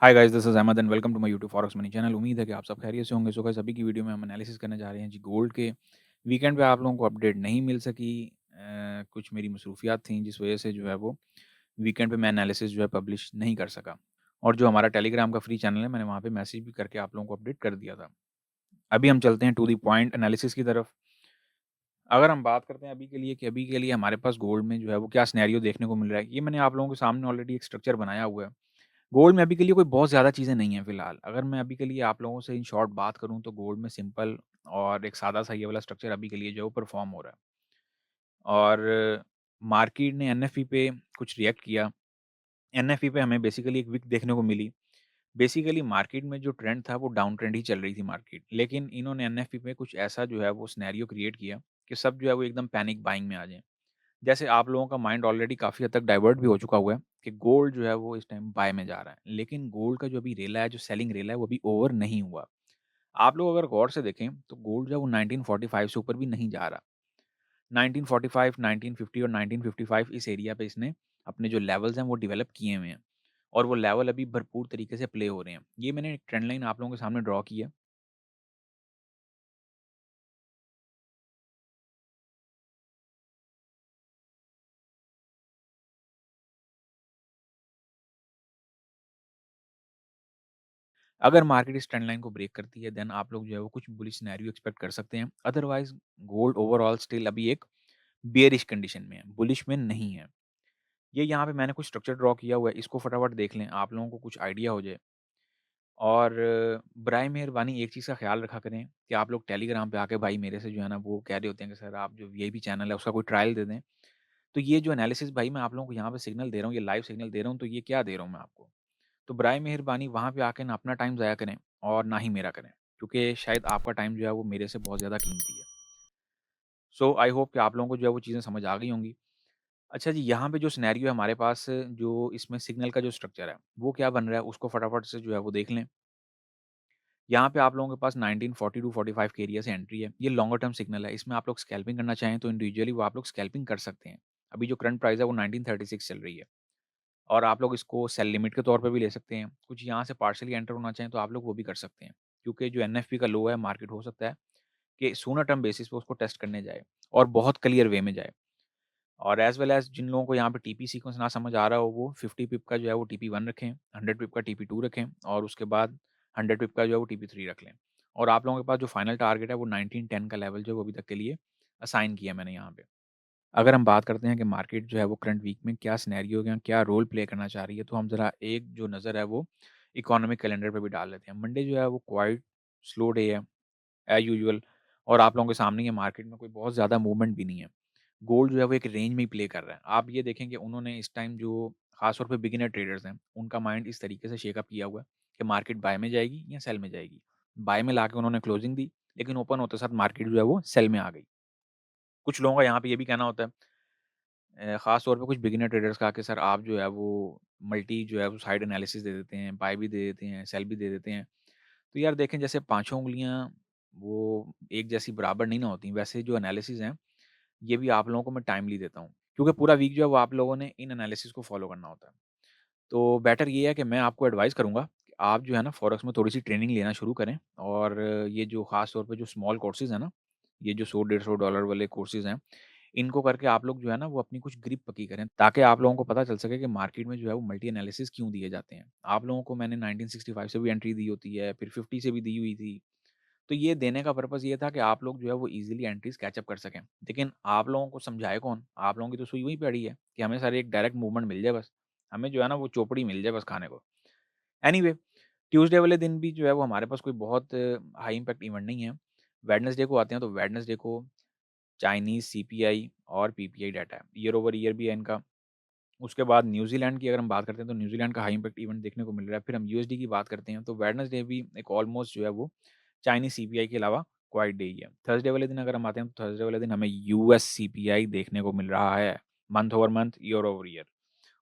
Hi guys, this is Ahmed and welcome to my YouTube forex money channel. उम्मीद है कि आप सब खैरियत से होंगे। सो गाइस, अभी की वीडियो में हम एनालिसिस करने जा रहे हैं जी गोल्ड के। वीकेंड पे आप लोगों को अपडेट नहीं मिल सकी। कुछ मेरी मसरूफियात थी जिस वजह से जो है वो वीकेंड पे मैं एनालिसिस जो है पब्लिश नहीं कर सका। और जो हमारा टेलीग्राम का फ्री चैनल है, मैंने वहाँ पे मैसेज भी करके आप लोगों को अपडेट कर दिया था। अभी हम चलते हैं टू द पॉइंट एनालिसिस की तरफ। अगर हम बात करते हैं अभी के लिए कि अभी के लिए हमारे पास गोल्ड में जो है वो क्या सिनेरियो देखने को मिल रहा है, ये मैंने आप लोगों के सामने ऑलरेडी एक स्ट्रक्चर बनाया हुआ है। गोल्ड में अभी के लिए कोई बहुत ज़्यादा चीज़ें नहीं हैं फ़िलहाल। अगर मैं अभी के लिए आप लोगों से इन शॉर्ट बात करूँ तो गोल्ड में सिंपल और एक सादा-सा ये वाला स्ट्रक्चर अभी के लिए जो है वो परफ़ॉर्म हो रहा है। और मार्केट ने एनएफई पे कुछ रिएक्ट किया। एनएफई पे हमें बेसिकली एक विक देखने को मिली। बेसिकली मार्केट में जो ट्रेंड था वो डाउन ट्रेंड ही चल रही थी मार्केट। लेकिन इन्होंने एनएफई पे कुछ ऐसा जो है वो सिनेरियो क्रिएट किया कि सब जो है वो एकदम पैनिक बाइंग में आ जाएँ। जैसे आप लोगों का माइंड ऑलरेडी काफ़ी हद तक डाइवर्ट भी हो चुका हुआ है कि गोल्ड जो है वो इस टाइम बाय में जा रहा है। लेकिन गोल्ड का जो अभी रेला है, जो सेलिंग रेला है वो अभी ओवर नहीं हुआ। आप लोग अगर गौर से देखें तो गोल्ड जो है वो 1945 से ऊपर भी नहीं जा रहा। 1945, 1950 और 1955 इस एरिया पे इसने अपने जो लेवल्स हैं वो डेवलप किए हुए हैं। और वो लेवल अभी भरपूर तरीके से प्ले हो रहे हैं। ये मैंने एक ट्रेंड लाइन आप लोगों के सामने ड्रॉ की है। अगर मार्केट इस ट्रेंड लाइन को ब्रेक करती है देन आप लोग जो है वो कुछ बुलिश सिनेरियो एक्सपेक्ट कर सकते हैं। अदरवाइज़ गोल्ड ओवरऑल स्टिल अभी एक बेयरिश कंडीशन में है, बुलिश में नहीं है। ये यहाँ पे मैंने कुछ स्ट्रक्चर ड्रॉ किया हुआ है, इसको फटाफट देख लें, आप लोगों को कुछ आइडिया हो जाए। और बराए मेहरबानी एक चीज़ का ख़्याल रखा करें कि आप लोग टेलीग्राम पे आके भाई मेरे से जो है ना वो कह रहे होते हैं कि सर आप जो वीआईपी चैनल है उसका कोई ट्रायल दे दें। तो ये जो एनालिसिस भाई मैं आप लोगों को यहाँ पे सिग्नल दे रहा हूँ, ये लाइव सिग्नल दे रहा हूँ, तो ये क्या दे रहा हूँ मैं आपको? तो बराए मेहरबानी वहाँ पे आके ना अपना टाइम ज़ाया करें और ना ही मेरा करें, क्योंकि शायद आपका टाइम जो है वो मेरे से बहुत ज़्यादा कीमती है। सो आई होप कि आप लोगों को जो है वो चीज़ें समझ आ गई होंगी। अच्छा जी, यहाँ पे जो सिनेरियो है हमारे पास, जो इसमें सिग्नल का जो स्ट्रक्चर है, वो क्या बन रहा है उसको फटाफट से जो है वो देख लें। यहाँ पे आप लोगों के पास 1940 टू 45 के एरिया से एंट्री है। ये लॉन्गर टर्म सिग्नल है। इसमें आप लोग स्कैल्पिंग करना चाहें तो इंडिविजुअली वो आप लोग स्कैल्पिंग कर सकते हैं। अभी जो करंट प्राइस है वो 1936 चल रही है और आप लोग इसको सेल लिमिट के तौर पे भी ले सकते हैं। कुछ यहाँ से पार्शियली एंटर होना चाहें तो आप लोग वो भी कर सकते हैं। क्योंकि जो एनएफपी का लो है, मार्केट हो सकता है कि सूनर टर्म बेसिस पे उसको टेस्ट करने जाए और बहुत क्लियर वे में जाए। और एज़ वेल एज़ जिन लोगों को यहाँ पे टीपी सीक्वेंस ना समझ आ रहा हो, वो 50 पिप का जो है वो टीपी 1 रखें, 100 पिप का टीपी 2 रखें और उसके बाद 100 पिप का जो है वो टीपी 3 रख लें। और आप लोगों के पास जो फाइनल टारगेट है वो 1910 का लेवल जो है वो अभी तक के लिए असाइन किया है मैंने यहाँ पे। अगर हम बात करते हैं कि मार्केट जो है वो करंट वीक में क्या सिनेरियो या क्या रोल प्ले करना चाह रही है, तो हम ज़रा एक जो नज़र है वो इकोनॉमिक कैलेंडर पे भी डाल लेते हैं। मंडे जो है वो क्वाइट स्लो डे है एज़ यूजुअल। और आप लोगों के सामने ही है, मार्केट में कोई बहुत ज़्यादा मूवमेंट भी नहीं है। गोल्ड जो है वो एक रेंज में ही प्ले कर रहा है। आप ये देखें कि उन्होंने इस टाइम जो ख़ास तौर पे बिगिनर ट्रेडर्स हैं, उनका माइंड इस तरीके से शेकअप किया हुआ है कि मार्केट बाय में जाएगी या सेल में जाएगी। बाय में लाके उन्होंने क्लोजिंग दी, लेकिन ओपन होते साथ मार्केट जो है वो सेल में आ गई। कुछ लोगों का यहाँ पे ये भी कहना होता है, ख़ास तौर पे कुछ बिगिनर ट्रेडर्स का, कि सर आप जो है वो मल्टी जो है वो साइड एनालिसिस दे देते हैं, बाय भी दे देते हैं, सेल भी दे देते हैं। तो यार देखें, जैसे पाँचों उँगलियाँ वो एक जैसी बराबर नहीं ना होती, वैसे जो एनालिसिस हैं, ये भी आप लोगों को मैं टाइमली देता हूँ। क्योंकि पूरा वीक जो है वो आप लोगों ने इन एनालिसिस को फ़ॉलो करना होता है। तो बेटर ये है कि मैं आपको एडवाइस करूँगा कि आप जो है ना फॉरेक्स में थोड़ी-सी ट्रेनिंग लेना शुरू करें। और ये जो ख़ास तौर पे जो स्मॉल कोर्सेज़ हैं ना, ये जो 100 डेढ़ $100 वाले कोर्सेज़ हैं, इनको करके आप लोग जो है ना वो अपनी कुछ ग्रिप पक्की करें, ताकि आप लोगों को पता चल सके कि मार्केट में जो है वो मल्टी एनालिसिस क्यों दिए जाते हैं। आप लोगों को मैंने 1965 से भी एंट्री दी होती है, फिर 50 से भी दी हुई थी। तो ये देने का पर्पज़ ये था कि आप लोग जो है वो ईज़िली एंट्रीज़ कैच अप कर सकें। लेकिन आप लोगों को समझाए कौन? आप लोगों की तो सुई वहीं पे अड़ी है कि हमें सर एक डायरेक्ट मूवमेंट मिल जाए बस। हमें जो है ना वो चोपड़ी मिल जाए बस खाने को। एनीवे, ट्यूसडे वाले दिन भी जो है वो हमारे पास कोई बहुत हाई इम्पैक्ट इवेंट नहीं है। वेडनेसडे को आते हैं तो वेडनेसडे को चाइनीज़ सीपीआई और पीपीआई डाटा है। ईयर ओवर ईयर भी है इनका। उसके बाद न्यूज़ीलैंड की अगर हम बात करते हैं तो न्यूज़ीलैंड का हाई इम्पैक्ट इवेंट देखने को मिल रहा है। फिर हम यूएसडी की बात करते हैं तो वेडनेसडे भी एक ऑलमोस्ट जो है वो चाइनीज़ सीपीआई के अलावा क्वाइट डे ही है। थर्सडे वाले दिन अगर हम आते हैं तो थर्सडे वाले दिन हमें यूएस सीपीआई देखने को मिल रहा है, month over month, year over year.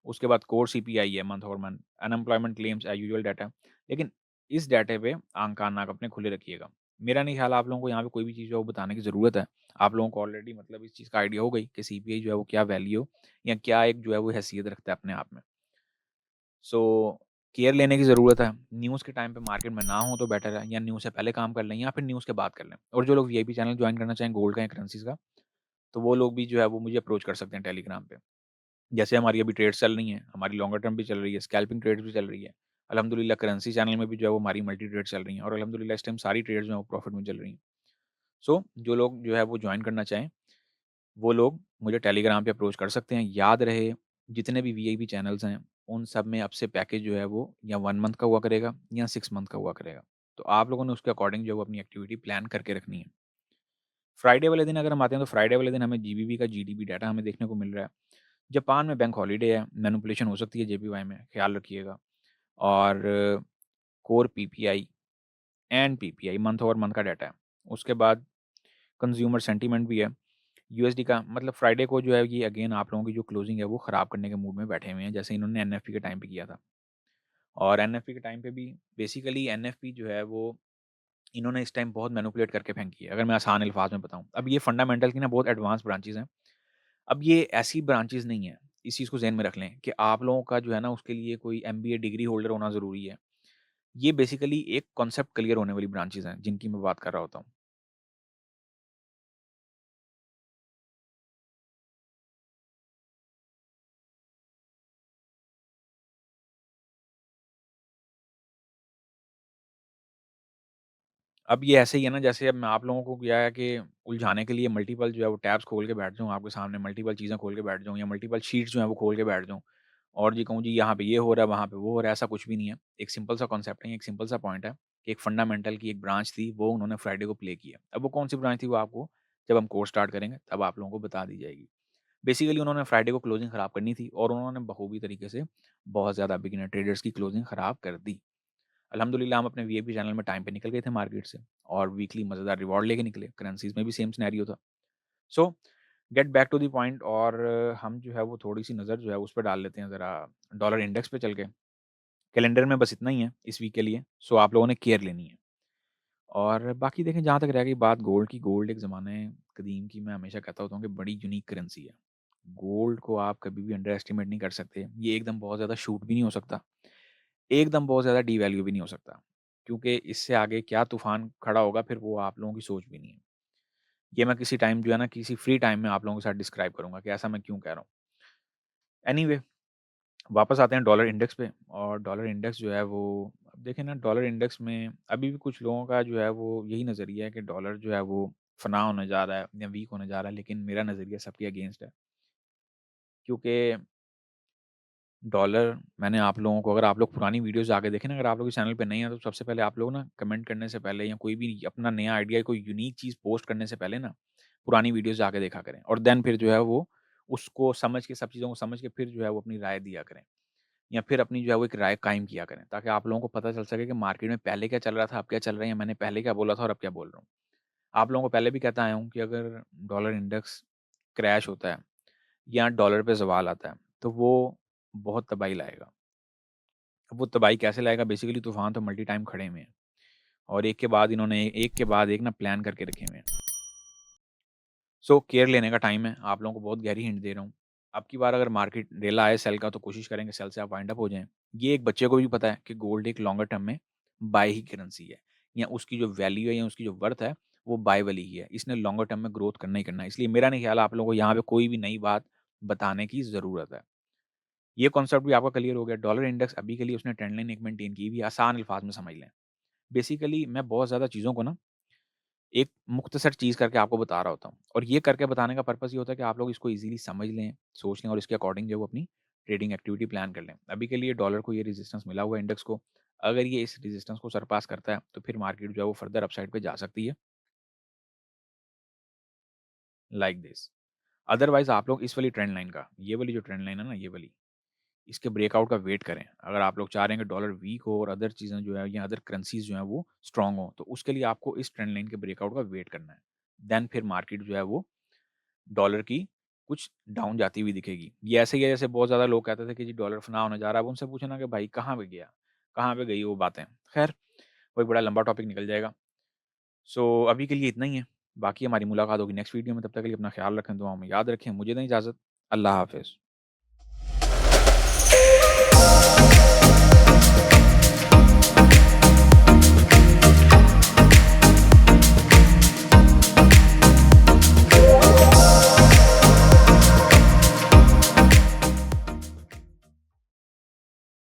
उसके बाद कोर सीपीआई है month over month, unemployment claims as usual data. लेकिन इस डाटे पे आँख कान नाक अपने खुले रखिएगा। मेरा नहीं ख़्याल आप लोगों को यहाँ पे कोई भी चीज़ जो है वो बताने की ज़रूरत है। आप लोगों को ऑलरेडी मतलब इस चीज़ का आइडिया हो गई कि सीपीआई जो है वो क्या वैल्यू या क्या एक जो है वो हैसियत रखता है अपने आप में। सो केयर लेने की ज़रूरत है। न्यूज़ के टाइम पे मार्केट में ना हो तो बेटर है, या न्यूज़ से पहले काम कर लें या फिर न्यूज़ के बाद कर लें। और जो लोग वीआईपी चैनल जॉइन करना चाहें गोल्ड का या करेंसीज़ का, तो वो लोग भी जो है वो मुझे अप्रोच कर सकते हैं टेलीग्राम पे। जैसे हमारी अभी ट्रेड्स चल रही हैं, हमारी लॉन्गर टर्म भी चल रही है, स्कैल्पिंग ट्रेड्स भी चल रही है। अल्हम्दुलिल्लाह करेंसी चैनल में भी जो है वो हमारी मल्टी ट्रेड चल रही हैं और अल्हम्दुलिल्लाह इस टाइम सारी ट्रेड्स जो हैं वो प्रॉफिट में चल रही हैं। सो जो लोग जो है वो जॉइन करना चाहें, वो लोग मुझे टेलीग्राम पे अप्रोच कर सकते हैं। याद रहे, जितने भी वीआईपी चैनल्स हैं, उन सब में अब से पैकेज जो है वो या 1 मंथ का हुआ करेगा या 6 मंथ का हुआ करेगा। तो आप लोगों ने उसके अकॉर्डिंग जो है वो अपनी एक्टिविटी प्लान करके रखनी है। फ्राइडे वाले दिन अगर हम आते हैं तो फ्राइडे वाले दिन हमें जीबीबी का जीडीपी डाटा हमें देखने को मिल रहा है। जापान में बैंक हॉलिडे है, मैनिपुलेशन हो सकती है जेपीवाई में, ख्याल रखिएगा। और core PPI and PPI month over month का डाटा है। उसके बाद कंज्यूमर सेंटीमेंट भी है। यूएसडी का मतलब फ्राइडे को जो है ये अगेन आप लोगों की जो क्लोजिंग है वो ख़राब करने के मूड में बैठे हुए हैं, जैसे इन्होंने एनएफपी के टाइम पे किया था। और एनएफपी के टाइम पे भी बेसिकली एनएफपी जो है वो इन्होंने इस टाइम बहुत मैनिपुलेट करके फेंकी है, अगर मैं आसान अल्फाज में बताऊँ। अब ये फंडामेंटल की ना बहुत एडवांस ब्रांचेज़ हैं। अब ये ऐसी ब्रांचेज़ नहीं है, इस चीज़ को ज़हन में रख लें कि आप लोगों का जो है ना उसके लिए कोई एमबीए डिग्री होल्डर होना ज़रूरी है। ये बेसिकली एक कॉन्सेप्ट क्लियर होने वाली ब्रांचेज़ हैं, जिनकी मैं बात कर रहा होता हूँ। अब ये ऐसे ही है ना, जैसे अब मैं आप लोगों को क्या है कि उलझाने के लिए मल्टीपल जो है वो टैब्स खोल के बैठ जाऊँ आपके सामने, मल्टीपल चीज़ें खोल के बैठ जाऊँ या मल्टीपल शीट्स जो हैं वो खोल के बैठ जाऊँ और जी कहूँ जी यहाँ पे ये हो रहा है, वहाँ पे वो हो रहा है, ऐसा कुछ भी नहीं है। एक सिंपल सा कॉन्सेप्ट है, एक सिंपल सा पॉइंट है कि एक फंडामेंटल की एक ब्रांच थी, वो उन्होंने फ्राइडे को प्ले किया। अब वो कौन-सी ब्रांच थी वो आपको जब हम कोर्स स्टार्ट करेंगे तब आप लोगों को बता दी जाएगी। बेसिकली उन्होंने फ्राइडे को क्लोजिंग खराब करनी थी और उन्होंने बखूबी तरीके से बहुत ज़्यादा बिगिनर ट्रेडर्स की क्लोजिंग खराब कर दी। अल्हम्दुलिल्लाह हम अपने वीआईपी चैनल में टाइम पे निकल गए थे मार्केट से और वीकली मज़ेदार रिवॉर्ड लेके निकले। करेंसीज़ में भी सेम सिनेरियो था। So get back to the point और हम जो है वो थोड़ी-सी नज़र जो है उस पे डाल लेते हैं ज़रा डॉलर इंडेक्स पे चल के। कैलेंडर में बस इतना ही है इस वीक के लिए, सो आप लोगों ने केयर लेनी है। और बाकी देखें, जहाँ तक रह गई बात गोल्ड की, गोल्ड एक ज़माने कदीम की, मैं हमेशा कहता होता हूँ कि बड़ी यूनिक करेंसी है। गोल्ड को आप कभी भी अंडर एस्टिमेट नहीं कर सकते। ये एकदम बहुत ज़्यादा शूट भी नहीं हो सकता, एकदम बहुत ज़्यादा डीवैल्यू भी नहीं हो सकता, क्योंकि इससे आगे क्या तूफ़ान खड़ा होगा फिर वो आप लोगों की सोच भी नहीं है। ये मैं किसी टाइम जो है ना, किसी फ्री टाइम में आप लोगों के साथ डिस्क्राइब करूँगा कि ऐसा मैं क्यों कह रहा हूँ। एनीवे, वापस आते हैं डॉलर इंडेक्स पे और डॉलर इंडेक्स जो है वो अब देखें ना, डॉलर इंडेक्स में अभी भी कुछ लोगों का जो है वो यही नज़रिया है कि डॉलर जो है वो फ़ना होने जा रहा है या वीक होने जा रहा है, लेकिन मेरा नज़रिया सबके अगेंस्ट है। क्योंकि डॉलर, मैंने आप लोगों को, अगर आप लोग पुरानी वीडियोज़ जाके देखें ना, अगर आप लोग इस चैनल पे नए हैं तो सबसे पहले आप लोग ना कमेंट करने से पहले या कोई भी अपना नया आइडिया, कोई यूनिक चीज़ पोस्ट करने से पहले ना पुरानी वीडियोज़ जाके देखा करें और देन फिर जो है वो उसको समझ के, सब चीज़ों को समझ के फिर जो है वो अपनी राय दिया करें या फिर अपनी जो है वो एक राय कायम किया करें, ताकि आप लोगों को पता चल सके कि मार्केट में पहले क्या चल रहा था, अब क्या चल रहा है, या मैंने पहले क्या बोला था और अब क्या बोल रहा हूँ। आप लोगों को पहले भी कहता आया हूँ कि अगर डॉलर इंडेक्स क्रैश होता है या डॉलर पे ज़वाल आता है, तो वो बहुत तबाही लाएगा। अब वो तबाही कैसे लाएगा? बेसिकली तूफ़ान तो मल्टी टाइम खड़े हुए हैं और एक के बाद इन्होंने एक के बाद एक ना प्लान करके रखे हुए हैं। सो केयर लेने का टाइम है, आप लोगों को बहुत गहरी हिंट दे रहा हूँ। अब की बार अगर मार्केट रेला आए सेल का, तो कोशिश करेंगे सेल से आप वाइंड अप हो जाएँ। ये एक बच्चे को भी पता है कि गोल्ड एक लॉन्गर टर्म में बाय ही करेंसी है, या उसकी जो वैल्यू है या उसकी जो वर्थ है वो बाय वाली ही है। इसने लॉन्गर टर्म में ग्रोथ करना ही करना है। इसलिए मेरा नहीं ख्याल आप लोगों को यहाँ पे कोई भी नई बात बताने की ज़रूरत है। ये कॉन्सेप्ट भी आपका क्लियर हो गया। डॉलर इंडेक्स अभी के लिए उसने ट्रेंड लाइन एक मेंटेन की हुई है, आसान अल्फाज में समझ लें। बेसिकली मैं बहुत ज़्यादा चीज़ों को ना एक मुख्तसर चीज़ करके आपको बता रहा होता हूँ और ये करके बताने का पर्पज़ ये होता है कि आप लोग इसको ईज़िली समझ लें, सोच लें और इसके अकॉर्डिंग जो है वो अपनी ट्रेडिंग एक्टिविटी प्लान कर लें। अभी के लिए डॉलर को ये रेजिस्टेंस मिला हुआ है इंडेक्स को, अगर ये इस रेजिस्टेंस को सरपास करता है, तो फिर मार्केट जो है वो फर्दर अपसाइड पे जा सकती है, लाइक दिस। अदरवाइज़ आप लोग इस वाली ट्रेंड लाइन का, ये वाली जो ट्रेंड लाइन है ना, ये वाली, इसके ब्रेकआउट का वेट करें। अगर आप लोग चाह रहे हैं कि डॉलर वीक हो और अदर चीज़ें जो है या अदर करेंसीज़ जो हैं वो स्ट्रॉन्ग हो, तो उसके लिए आपको इस ट्रेंड लाइन के ब्रेकआउट का वेट करना है। देन फिर मार्केट जो है वो डॉलर की कुछ डाउन जाती हुई दिखेगी। ये ऐसे ही है जैसे बहुत ज़्यादा लोग कहते थे कि जी डॉलर फ़ना होने जा रहा है। अब उनसे पूछो ना कि भाई कहाँ पे गया? कहाँ पे गई वो बातें? ख़ैर, वो एक बड़ा लंबा टॉपिक निकल जाएगा। सो अभी के लिए इतना ही है। बाकी हमारी मुलाकात होगी नेक्स्ट वीडियो में। तब तक के लिए अपना ख़्याल रखें, दुआओं में याद रखें। मुझे दें इजाज़त। अल्लाह हाफ़िज़।